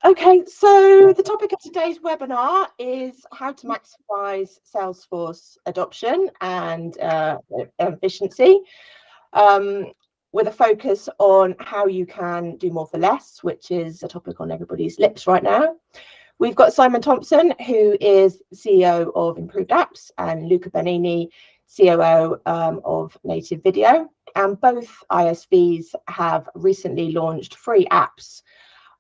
Okay, so the topic of today's webinar is how to maximize Salesforce adoption and efficiency, with a focus on how you can do more for less, which is a topic on everybody's lips right now. We've got Simon Thompson, who is CEO of Improved Apps, and Luca Benini, COO of Nativevideo. And both ISVs have recently launched free apps,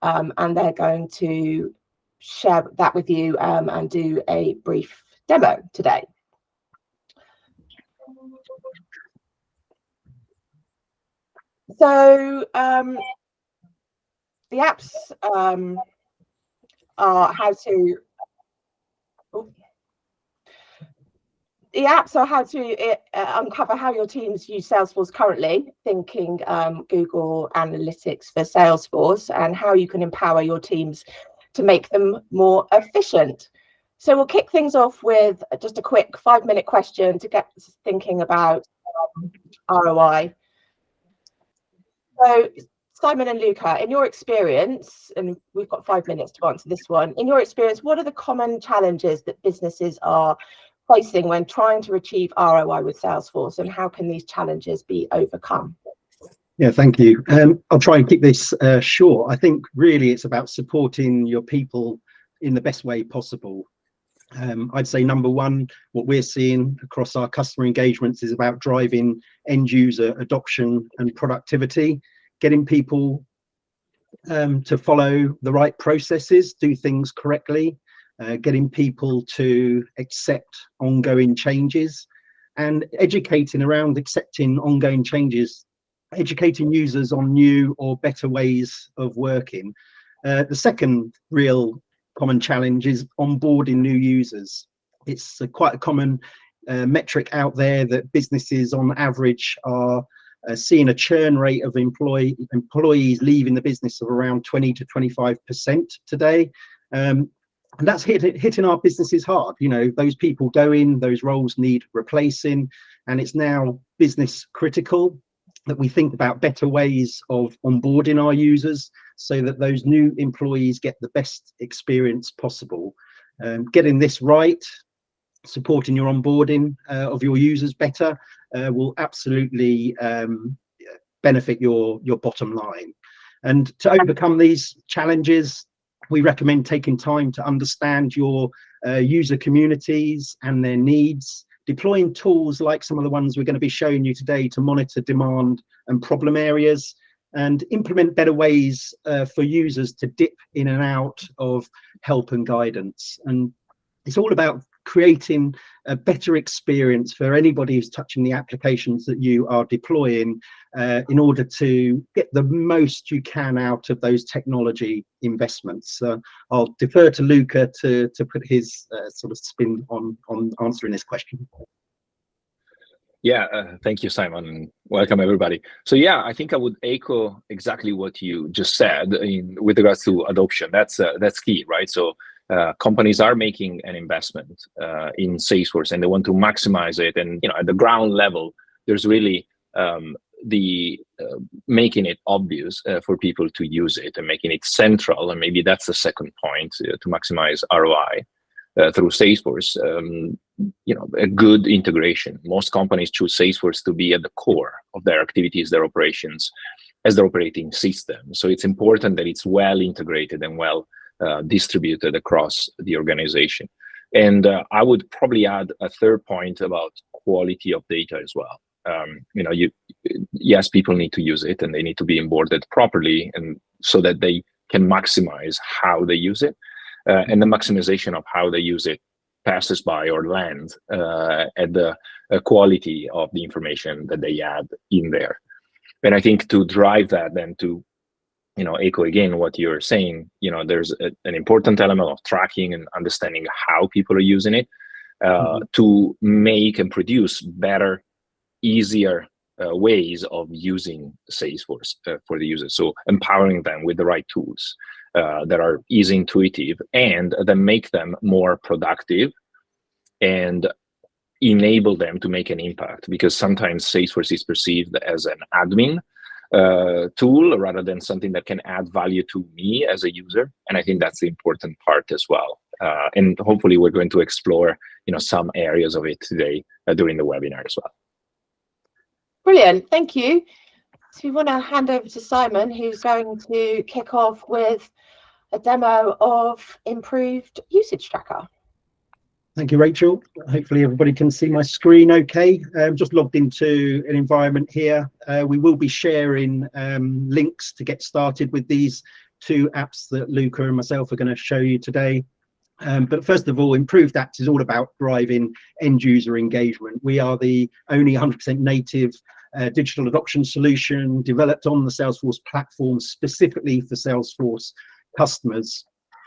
and they're going to share that with you and do a brief demo today. So the apps are how to uncover how your teams use Salesforce currently, thinking Google Analytics for Salesforce, and how you can empower your teams to make them more efficient. So we'll kick things off with just a quick 5-minute question to get thinking about ROI. So Simon and Luca, in your experience, and we've got 5 minutes to answer this one, in your experience, what are the common challenges that businesses are facing when trying to achieve ROI with Salesforce, and how can these challenges be overcome? Yeah, thank you. I'll try and keep this short. I think really it's about supporting your people in the best way possible. I'd say number one, what we're seeing across our customer engagements is about driving end user adoption and productivity, getting people to follow the right processes, do things correctly, getting people to accept ongoing changes, and educating around accepting ongoing changes, educating users on new or better ways of working. The second real common challenge is onboarding new users. It's quite a common metric out there that businesses on average are seeing a churn rate of employees leaving the business of around 20 to 25% today. And that's hitting our businesses hard. You know, those people go in, those roles need replacing, and it's now business critical that we think about better ways of onboarding our users so that those new employees get the best experience possible. Getting this right, supporting your onboarding of your users better will absolutely benefit your bottom line. And to overcome these challenges, we recommend taking time to understand your user communities and their needs, deploying tools like some of the ones we're going to be showing you today to monitor demand and problem areas, and implement better ways for users to dip in and out of help and guidance. And it's all about creating a better experience for anybody who's touching the applications that you are deploying in order to get the most you can out of those technology investments. I'll defer to Luca to put his sort of spin on answering this question. Yeah, thank you, Simon, and welcome everybody. So yeah, I think I would echo exactly what you just said with regards to adoption. That's key, right? So companies are making an investment in Salesforce, and they want to maximize it. And at the ground level, there's really making it obvious for people to use it and making it central. And maybe that's the second point to maximize ROI through Salesforce. A good integration. Most companies choose Salesforce to be at the core of their activities, their operations, as their operating system. So it's important that it's well integrated and well distributed across the organization. And I would probably add a third point about quality of data as well. Yes, people need to use it, and they need to be onboarded properly, and so that they can maximize how they use it. And the maximization of how they use it passes by or lands at the quality of the information that they add in there. And I think to drive that, then to echo again what you're saying, there's an important element of tracking and understanding how people are using it to make and produce better, easier ways of using Salesforce for the users. So empowering them with the right tools that are easy, intuitive, and then make them more productive and enable them to make an impact. Because sometimes Salesforce is perceived as an admin tool rather than something that can add value to me as a user. And I think that's the important part as well. And hopefully we're going to explore, some areas of it today during the webinar as well. Brilliant, thank you. So we want to hand over to Simon, who's going to kick off with a demo of improved usage tracker. Thank you, Rachel. Hopefully everybody can see my screen okay. Just logged into an environment here. We will be sharing links to get started with these two apps that Luca and myself are going to show you today. But first of all, Improved Apps is all about driving end user engagement. We are the only 100% native digital adoption solution developed on the Salesforce platform specifically for Salesforce customers.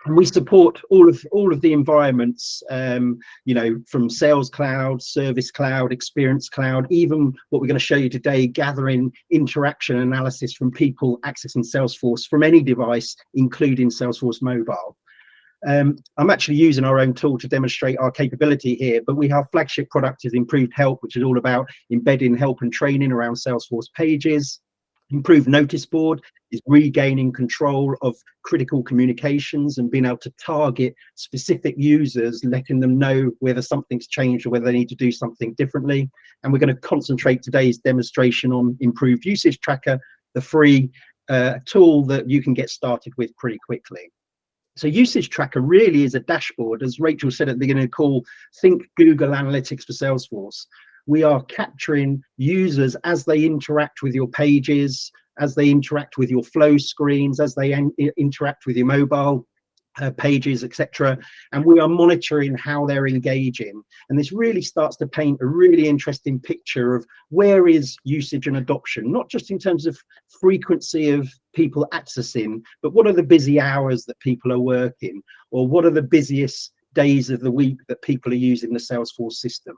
And we support all of the environments, from Sales Cloud, Service Cloud, Experience Cloud, even what we're going to show you today, gathering interaction analysis from people accessing Salesforce from any device, including Salesforce Mobile. I'm actually using our own tool to demonstrate our capability here, but our flagship product is Improved Help, which is all about embedding help and training around Salesforce pages. Improved Notice Board is regaining control of critical communications and being able to target specific users, letting them know whether something's changed or whether they need to do something differently. And we're going to concentrate today's demonstration on Improved Usage Tracker, the free tool that you can get started with pretty quickly. So Usage Tracker really is a dashboard, as Rachel said at the beginning of the call. Think Google Analytics for Salesforce. We are capturing users as they interact with your pages, as they interact with your flow screens, as they interact with your mobile pages, etc. And we are monitoring how they're engaging. And this really starts to paint a really interesting picture of where is usage and adoption, not just in terms of frequency of people accessing, but what are the busy hours that people are working, or what are the busiest days of the week that people are using the Salesforce system.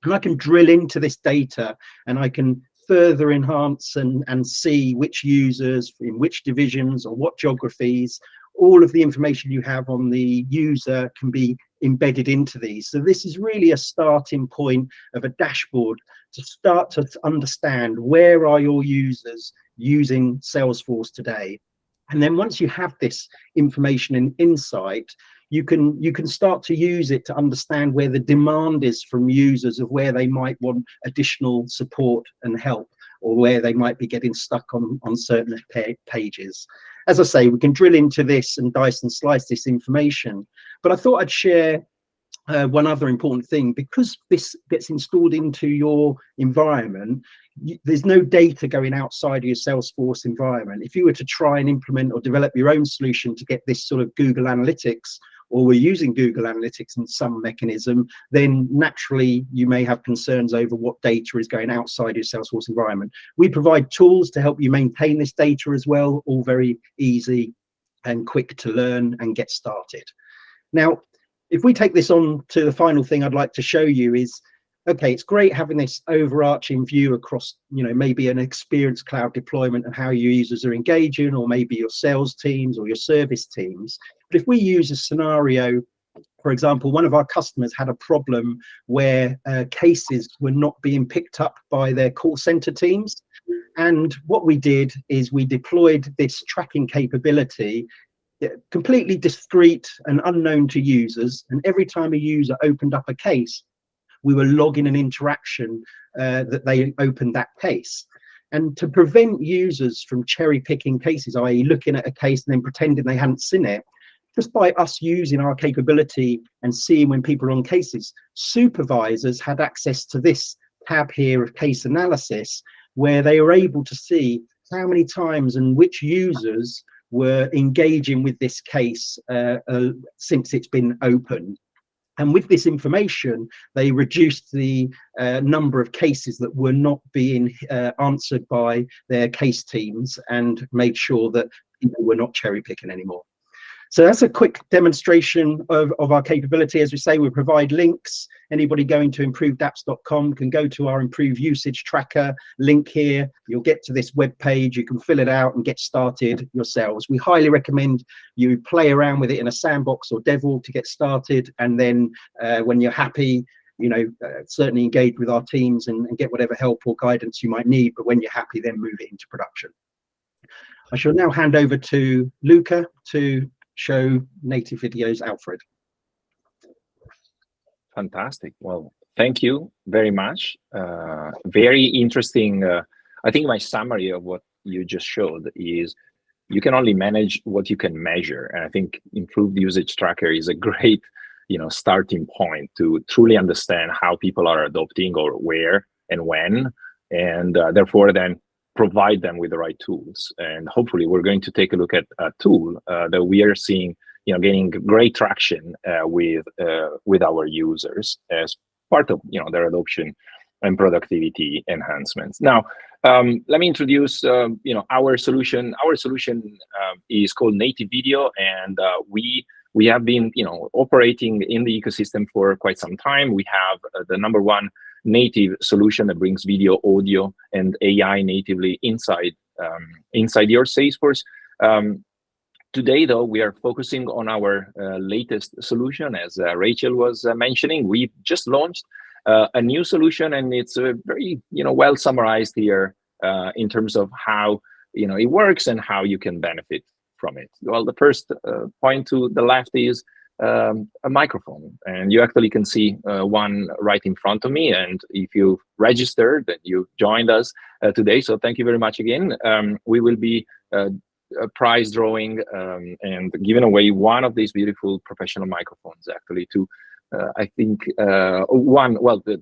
And I can drill into this data and I can further enhance and see which users in which divisions or what geographies. All of the information you have on the user can be embedded into these. So this is really a starting point of a dashboard to start to understand where are your users using Salesforce today. And then once you have this information and insight, you can start to use it to understand where the demand is from users of where they might want additional support and help, or where they might be getting stuck on certain pages. As I say, we can drill into this and dice and slice this information. But I thought I'd share one other important thing. Because this gets installed into your environment, there's no data going outside of your Salesforce environment. If you were to try and implement or develop your own solution to get this sort of Google Analytics, or we're using Google Analytics in some mechanism, then naturally you may have concerns over what data is going outside your Salesforce environment. We provide tools to help you maintain this data as well, all very easy and quick to learn and get started. Now, if we take this on to the final thing I'd like to show you is, okay, it's great having this overarching view across, maybe an Experience Cloud deployment and how your users are engaging, or maybe your sales teams or your service teams. But if we use a scenario, for example, one of our customers had a problem where cases were not being picked up by their call center teams. And what we did is we deployed this tracking capability completely discrete and unknown to users. And every time a user opened up a case, we were logging an interaction that they opened that case. And to prevent users from cherry picking cases, i.e. looking at a case and then pretending they hadn't seen it, just by us using our capability and seeing when people are on cases, supervisors had access to this tab here of case analysis, where they were able to see how many times and which users were engaging with this case since it's been opened. And with this information, they reduced the number of cases that were not being answered by their case teams, and made sure that people were not cherry picking anymore. So that's a quick demonstration of our capability. As we say, we provide links. Anybody going to improvedapps.com can go to our Improved Usage Tracker link here. You'll get to this web page. You can fill it out and get started yourselves. We highly recommend you play around with it in a sandbox or dev org to get started. And then when you're happy, certainly engage with our teams and get whatever help or guidance you might need. But when you're happy, then move it into production. I shall now hand over to Luca to show Nativevideo's Alfred. Fantastic. Well, thank you very much. Very interesting. I think my summary of what you just showed is you can only manage what you can measure. And I think improved usage tracker is a great, starting point to truly understand how people are adopting or where and when, and therefore then provide them with the right tools. And hopefully we're going to take a look at a tool that we are seeing, gaining great traction with our users as part of, their adoption and productivity enhancements. Now, let me introduce, our solution. Our solution is called Nativevideo, and we have been, operating in the ecosystem for quite some time. We have the #1 native solution that brings video, audio, and AI natively inside your Salesforce. Today, though, we are focusing on our latest solution, as Rachel was mentioning. We've just launched a new solution, and it's very, well summarized here in terms of how, it works and how you can benefit from it. Well, the first point to the left is a microphone, and you actually can see one right in front of me. And if you registered and you joined us today, so thank you very much again. We will be prize drawing and giving away one of these beautiful professional microphones, actually, to I think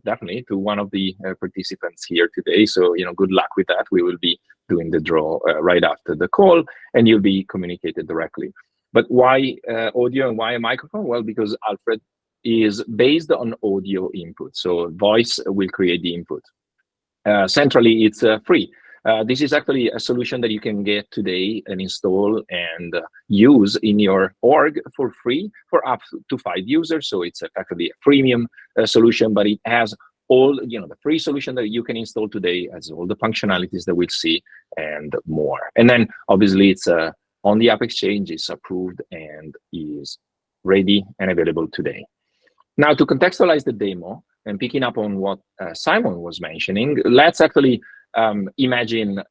definitely to one of the participants here today. So good luck with that. We will be doing the draw right after the call, and you'll be communicated directly. But why audio and why a microphone? Well, because Alfred is based on audio input, so voice will create the input. Centrally, it's free. This is actually a solution that you can get today and install and use in your org for free for up to 5 users. So it's effectively a freemium solution, but it has all, the free solution that you can install today has all the functionalities that we'll see and more. And then obviously it's on the App Exchange, it's approved and is ready and available today. Now, to contextualize the demo and picking up on what Simon was mentioning, let's actually imagine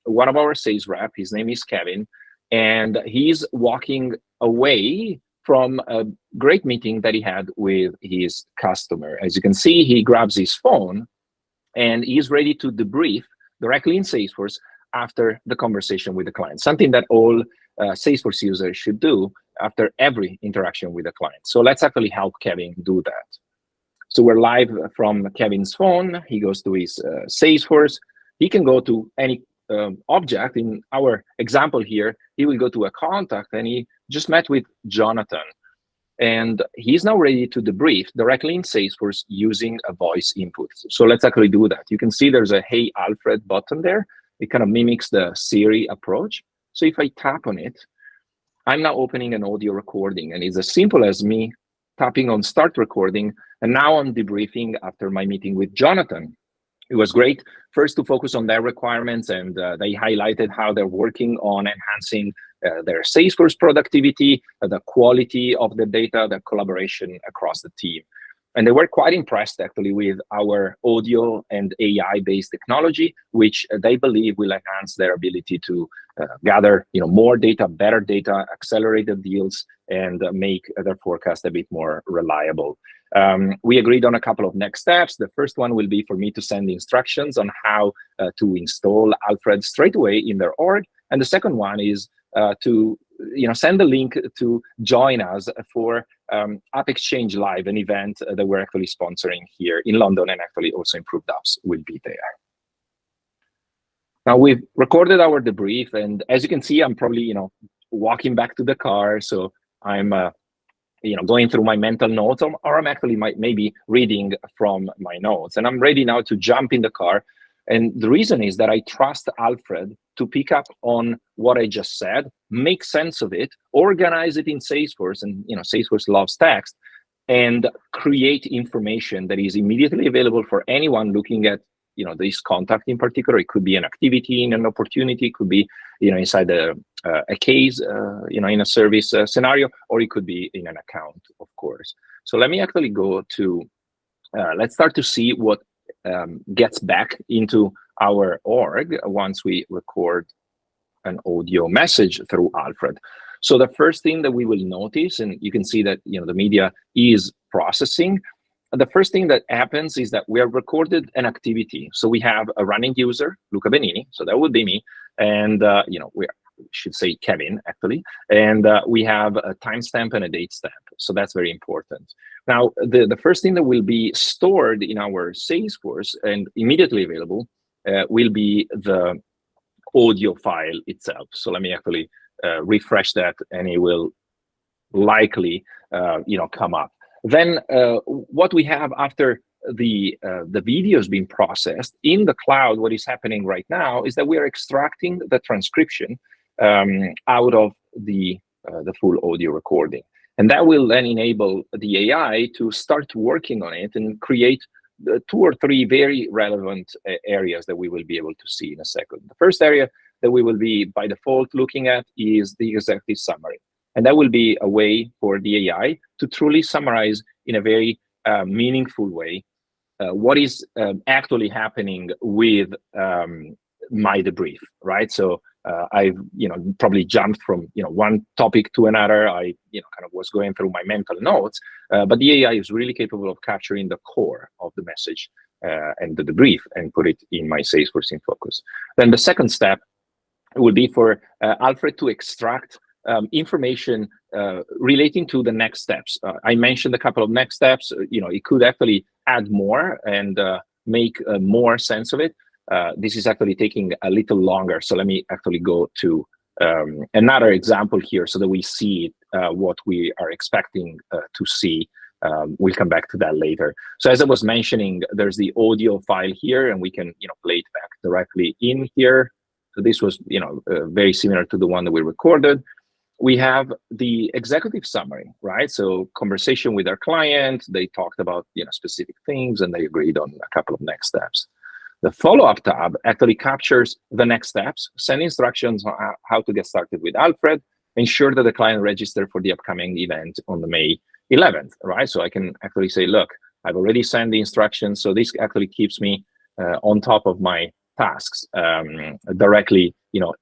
one of our sales rep. His name is Kevin, and he's walking away from a great meeting that he had with his customer. As you can see, he grabs his phone and he's ready to debrief directly in Salesforce after the conversation with the client, something that all Salesforce users should do after every interaction with a client. So let's actually help Kevin do that. So we're live from Kevin's phone. He goes to his Salesforce. He can go to any object. In our example here, he will go to a contact, and he just met with Jonathan. And he's now ready to debrief directly in Salesforce using a voice input. So let's actually do that. You can see there's a Hey Alfred button there. It kind of mimics the Siri approach. So if I tap on it, I'm now opening an audio recording, and it's as simple as me tapping on start recording, and now I'm debriefing after my meeting with Jonathan. It was great first to focus on their requirements, and they highlighted how they're working on enhancing their Salesforce productivity, the quality of the data, the collaboration across the team. And they were quite impressed actually with our audio and AI-based technology, which they believe will enhance their ability to gather more data, better data, accelerate the deals, and make their forecast a bit more reliable. We agreed on a couple of next steps. The first one will be for me to send instructions on how to install Alfred straight away in their org. And the second one is to send a link to join us for App Exchange Live, an event that we're actually sponsoring here in London, and actually also Improved Apps will be there. Now we've recorded our debrief, and as you can see, I'm probably walking back to the car, so I'm going through my mental notes, or I'm actually maybe reading from my notes, and I'm ready now to jump in the car. And the reason is that I trust Alfred to pick up on what I just said, make sense of it, organize it in Salesforce, and Salesforce loves text, and create information that is immediately available for anyone looking at this contact in particular. It could be an activity in an opportunity, it could be inside a case, in a service scenario, or it could be in an account, of course. So let me actually go to let's start to see what gets back into our org once we record an audio message through Alfred. So the first thing that we will notice, and you can see that the media is processing. The first thing that happens is that we have recorded an activity. So we have a running user, Luca Benini. So that would be me, and we should say Kevin actually, and we have a timestamp and a date stamp. So that's very important. Now, the first thing that will be stored in our Salesforce and immediately available will be the audio file itself. So let me actually refresh that, and it will likely come up. Then what we have after the video has been processed in the cloud, what is happening right now is that we are extracting the transcription out of the full audio recording. And that will then enable the AI to start working on it and create 2 or 3 very relevant areas that we will be able to see in a second. The first area that we will be by default looking at is the executive summary. And that will be a way for the AI to truly summarize in a very meaningful way what is actually happening with my debrief, right? So I've probably jumped from one topic to another. I kind of was going through my mental notes, but the AI is really capable of capturing the core of the message and the debrief and put it in my Salesforce in Focus. Then the second step will be for Alfred to extract information relating to the next steps. I mentioned a couple of next steps. It could actually add more and make more sense of it. This is actually taking a little longer. So let me actually go to another example here so that we see what we are expecting to see. We'll come back to that later. So as I was mentioning, there's the audio file here, and we can play it back directly in here. So this was very similar to the one that we recorded. We have the executive summary, right? So conversation with our client, they talked about specific things, and they agreed on a couple of next steps. The follow-up tab actually captures the next steps, send instructions on how to get started with Alfred, ensure that the client registered for the upcoming event on the May 11th, right? So I can actually say, look, I've already sent the instructions. So this actually keeps me on top of my tasks directly,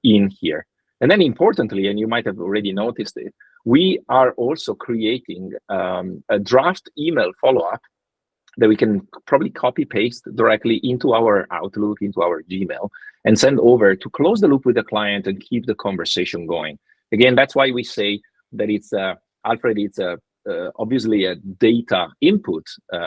in here. And then importantly, and you might have already noticed it, we are also creating a draft email follow-up that we can probably copy paste directly into our Outlook, into our Gmail, and send over to close the loop with the client and keep the conversation going. Again, that's why we say that it's Alfred, it's obviously a data input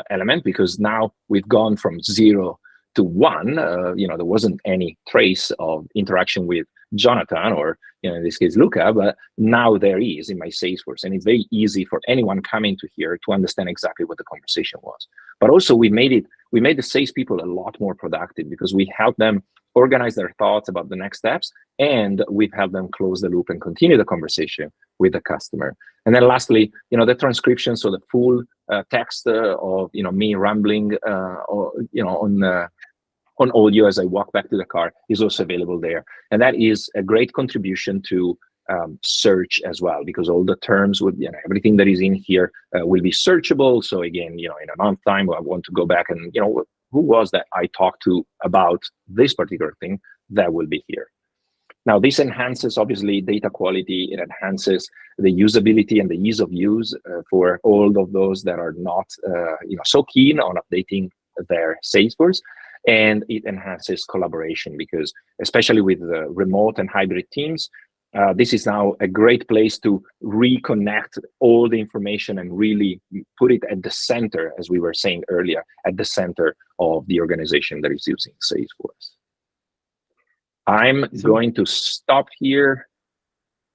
element, because now we've gone from 0 to 1. There wasn't any trace of interaction with Jonathan, or in this case Luca, but now there is in my Salesforce, and it's very easy for anyone coming to here to understand exactly what the conversation was. But also we made the salespeople a lot more productive, because we helped them organize their thoughts about the next steps, and we've helped them close the loop and continue the conversation with the customer. And then lastly, the transcription, so the full text of me rambling on audio as I walk back to the car is also available there. And that is a great contribution to search as well, because all the terms with everything that is in here will be searchable. So again, in a month's time, I want to go back and who was that I talked to about this particular thing, that will be here. Now, this enhances obviously data quality. It enhances the usability and the ease of use for all of those that are not so keen on updating their Salesforce. And it enhances collaboration, because especially with the remote and hybrid teams, this is now a great place to reconnect all the information and really put it at the center, as we were saying earlier, at the center of the organization that is using Salesforce. I'm going to stop here.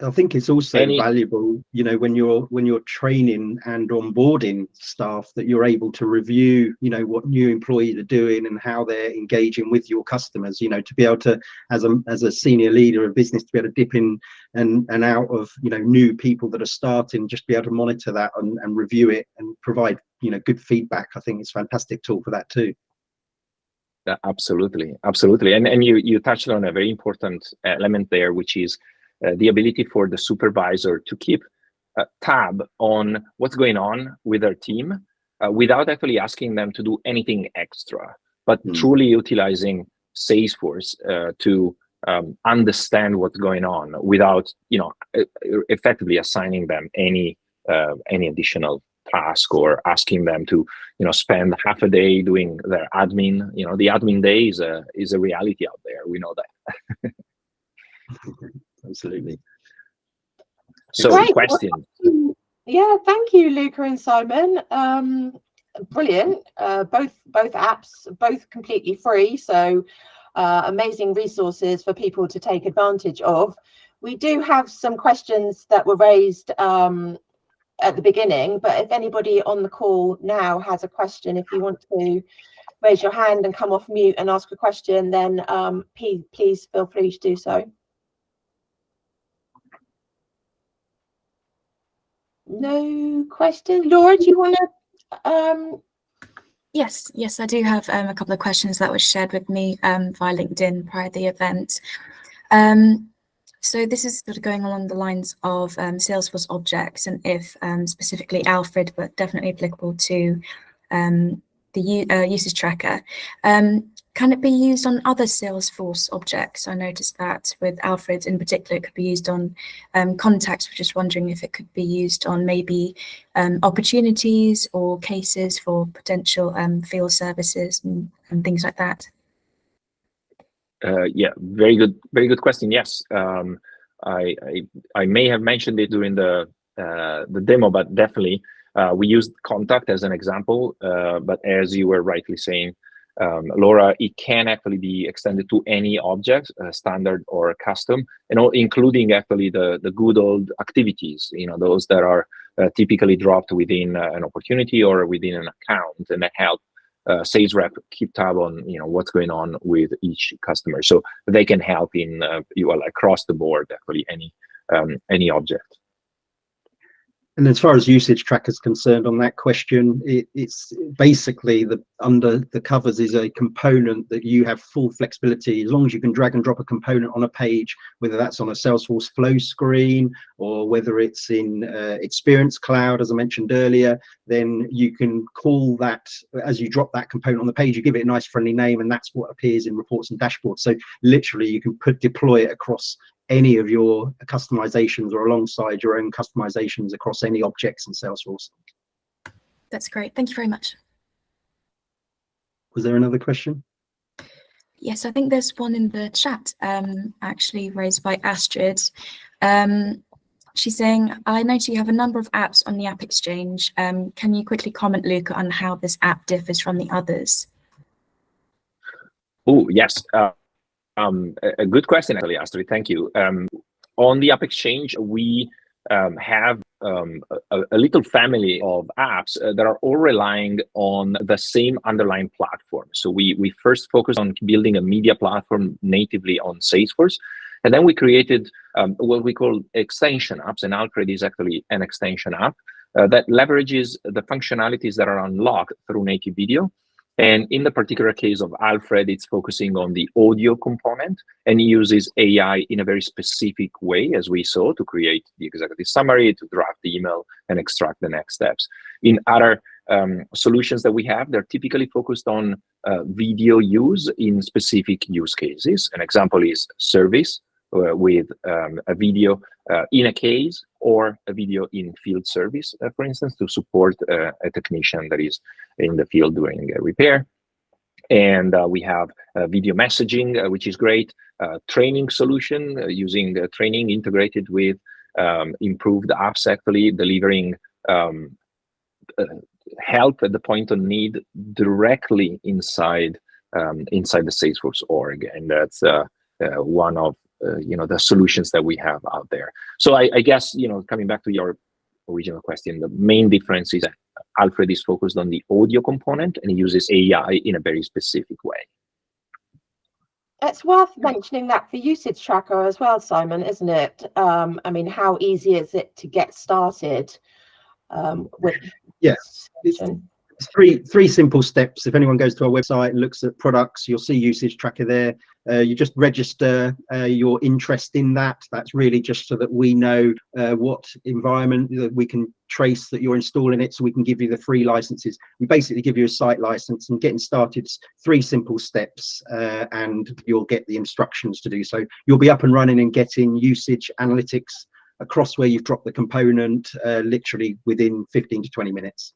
I think it's also valuable, when you're training and onboarding staff, that you're able to review, what new employees are doing and how they're engaging with your customers. To be able to, as a senior leader of business, to be able to dip in and out of new people that are starting, just be able to monitor that and review it and provide good feedback. I think it's a fantastic tool for that too. Absolutely, and you touched on a very important element there, which is the ability for the supervisor to keep a tab on what's going on with their team, without actually asking them to do anything extra, but truly utilizing Salesforce to understand what's going on without, effectively assigning them any additional task or asking them to, spend half a day doing their admin. The admin day is a reality out there. We know that. Absolutely. So, Great. question. Yeah, thank you, Luca and Simon. Brilliant. Both apps, both completely free. So amazing resources for people to take advantage of. We do have some questions that were raised at the beginning, but if anybody on the call now has a question, if you want to raise your hand and come off mute and ask a question, then please feel free to do so. No questions. Laura, do you want to? Yes, I do have a couple of questions that were shared with me via LinkedIn prior to the event. So this is sort of going along the lines of Salesforce Objects, and if specifically Alfred, but definitely applicable to the usage tracker. Can it be used on other Salesforce objects? I noticed that with Alfred in particular, it could be used on contacts. We're just wondering if it could be used on maybe opportunities or cases for potential field services and things like that. Yeah, very good question. Yes, I may have mentioned it during the demo, but definitely we used contact as an example. But as you were rightly saying, Laura, it can actually be extended to any object, standard or custom, including actually the good old activities. Those that are typically dropped within an opportunity or within an account, and that help sales rep keep tab on what's going on with each customer, so they can help in across the board actually any object. And as far as usage tracker is concerned on that question, it's basically under the covers is a component that you have full flexibility. As long as you can drag and drop a component on a page, whether that's on a Salesforce flow screen or whether it's in Experience Cloud, as I mentioned earlier, then you can call that as you drop that component on the page, you give it a nice friendly name, and that's what appears in reports and dashboards. So literally you can deploy it across any of your customizations or alongside your own customizations across any objects in Salesforce. That's great. Thank you very much. Was there another question? Yes, I think there's one in the chat, actually raised by Astrid. She's saying, I notice you have a number of apps on the App Exchange. Can you quickly comment, Luca, on how this app differs from the others? Oh, yes. A good question, actually, Astrid. Thank you. On the App Exchange, we have a little family of apps that are all relying on the same underlying platform. So we first focused on building a media platform natively on Salesforce, and then we created what we call extension apps, and Alfred is actually an extension app that leverages the functionalities that are unlocked through Nativevideo. And in the particular case of Alfred, it's focusing on the audio component and uses AI in a very specific way, as we saw, to create the executive summary, to draft the email, and extract the next steps. In other solutions that we have, they're typically focused on video use in specific use cases. An example is service with a video in a case, or a video in field service, for instance, to support a technician that is in the field doing a repair. And we have video messaging, which is great. Training solution, using training integrated with improved apps, actually delivering help at the point of need directly inside the Salesforce org. And that's one of the solutions that we have out there. So I guess, coming back to your original question, the main difference is that Alfred is focused on the audio component and he uses AI in a very specific way. It's worth mentioning that for usage tracker as well, Simon, isn't it? I mean, how easy is it to get started with? Yes. Three simple steps. If anyone goes to our website and looks at products, you'll see usage tracker there. You just register your interest in that. That's really just so that we know what environment that we can trace that you're installing it, so we can give you the free licenses. We basically give you a site license, and getting started is 3 simple steps, and you'll get the instructions to do so. You'll be up and running and getting usage analytics across where you've dropped the component literally within 15 to 20 minutes.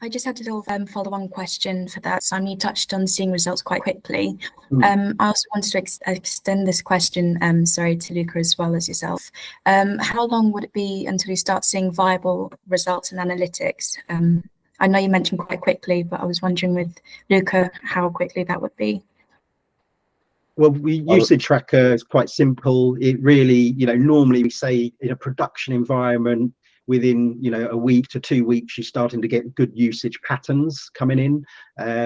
I just had a little follow-on question for that. So you touched on seeing results quite quickly. I also wanted to extend this question, sorry, to Luca as well as yourself. How long would it be until you start seeing viable results in analytics? I know you mentioned quite quickly, but I was wondering with Luca how quickly that would be. Well, usage tracker is quite simple. It really, normally we say in a production environment, within a week to 2 weeks, you're starting to get good usage patterns coming in,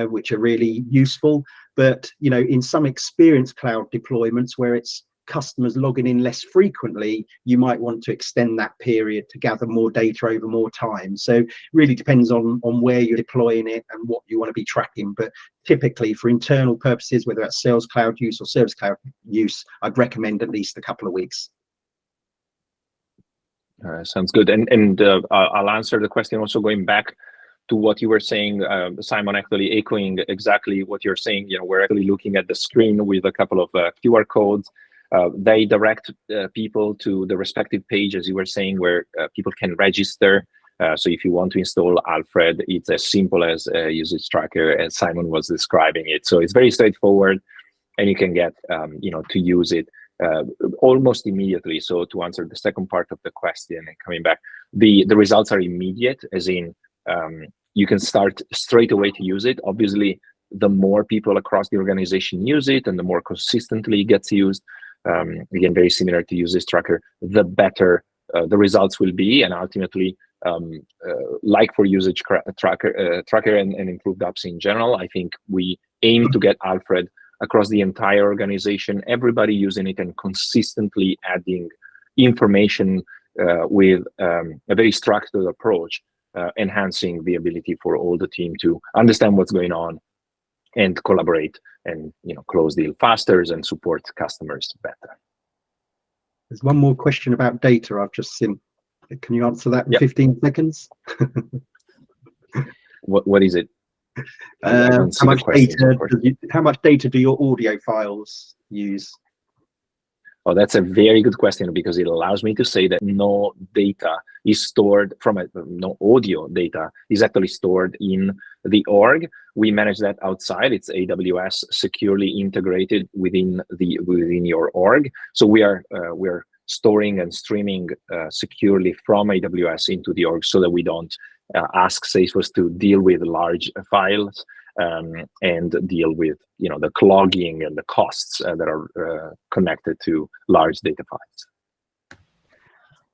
which are really useful. But in some Experience Cloud deployments where it's customers logging in less frequently, you might want to extend that period to gather more data over more time. So it really depends on where you're deploying it and what you want to be tracking. But typically for internal purposes, whether that's Sales Cloud use or Service Cloud use, I'd recommend at least a couple of weeks. Sounds good. And I'll answer the question also going back to what you were saying, Simon, actually echoing exactly what you're saying. We're actually looking at the screen with a couple of QR codes. They direct people to the respective page, as you were saying, where people can register. So if you want to install Alfred, it's as simple as a usage tracker, as Simon was describing it. So it's very straightforward, and you can get to use it almost immediately. So to answer the second part of the question and coming back, the results are immediate, as in you can start straight away to use it. Obviously, the more people across the organization use it and the more consistently it gets used, again, very similar to usage tracker, the better the results will be. And ultimately, like for usage tracker and improved apps in general, I think we aim to get Alfred across the entire organization, everybody using it and consistently adding information with a very structured approach, enhancing the ability for all the team to understand what's going on and collaborate and close deal faster and support customers better. There's one more question about data I've just seen. Can you answer that in 15 seconds? What is it? How much data do your audio files use? Oh, that's a very good question, because it allows me to say that no data is stored no audio data is actually stored in the org. We manage that outside. It's AWS securely integrated within your org. So we're storing and streaming securely from AWS into the org, so that we don't ask Salesforce to deal with large files and deal with the clogging and the costs that are connected to large data files.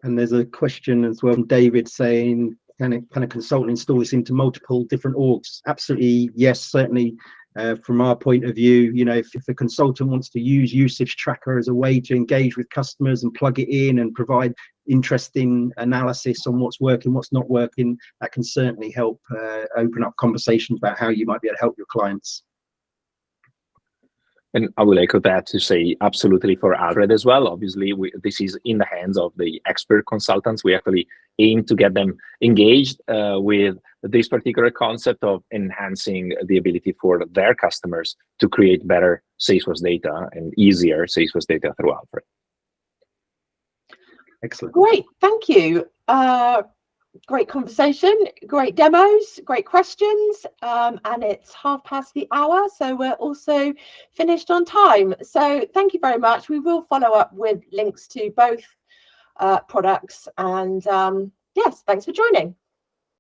And there's a question as well from David saying, can a consultant install this into multiple different orgs? Absolutely, yes, certainly. From our point of view, if a consultant wants to use usage tracker as a way to engage with customers and plug it in and provide interesting analysis on what's working, what's not working, that can certainly help open up conversations about how you might be able to help your clients. And I will echo that to say absolutely for Alfred as well. Obviously, this is in the hands of the expert consultants. We actually aim to get them engaged with this particular concept of enhancing the ability for their customers to create better Salesforce data and easier Salesforce data through Alfred. Excellent. Great, thank you. Great conversation, great demos, great questions, and it's 1/2 the hour, so we're also finished on time. So thank you very much. We will follow up with links to both products, and yes, thanks for joining.